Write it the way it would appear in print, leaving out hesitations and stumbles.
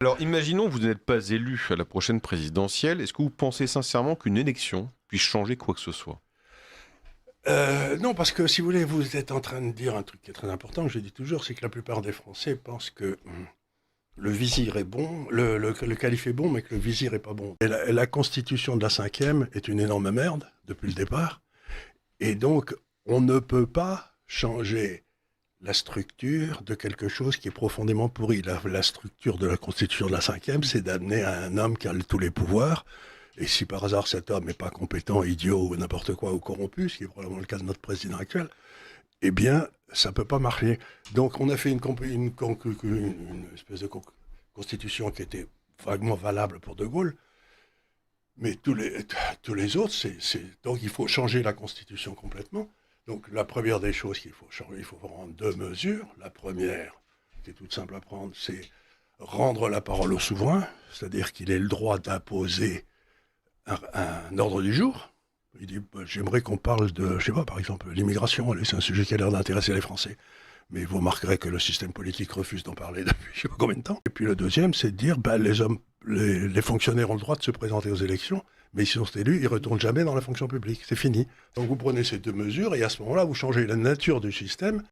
Alors, imaginons que vous n'êtes pas élu à la prochaine présidentielle. Est-ce que vous pensez sincèrement qu'une élection puisse changer quoi que ce soit? Non, parce que si vous voulez, vous êtes en train de dire un truc qui est très important, que je dis toujours, c'est que la plupart des Français pensent que le vizir est bon, le calife est bon, mais que le vizir est pas bon. Et la constitution de la cinquième est une énorme merde, depuis le départ. Et donc, on ne peut pas changer la structure de quelque chose qui est profondément pourri. La structure de la constitution de la cinquième, c'est d'amener à un homme qui a tous les pouvoirs. Et si par hasard cet homme n'est pas compétent, idiot ou n'importe quoi, ou corrompu, ce qui est probablement le cas de notre président actuel, eh bien, ça ne peut pas marcher. Donc on a fait une espèce de constitution qui était vaguement valable pour De Gaulle, mais tous les autres, donc il faut changer la constitution complètement. Donc la première des choses qu'il faut changer, il faut prendre deux mesures. La première, qui est toute simple à prendre, c'est rendre la parole au souverain, c'est-à-dire qu'il ait le droit d'imposer un ordre du jour. Il dit, bah, j'aimerais qu'on parle de, je sais pas, par exemple, l'immigration. Allez, c'est un sujet qui a l'air d'intéresser les Français. Mais vous remarquerez que le système politique refuse d'en parler depuis je sais pas combien de temps. Et puis le deuxième, c'est de dire, bah, les fonctionnaires ont le droit de se présenter aux élections, mais s'ils sont élus, ils ne retournent jamais dans la fonction publique. C'est fini. Donc vous prenez ces deux mesures et à ce moment-là, vous changez la nature du système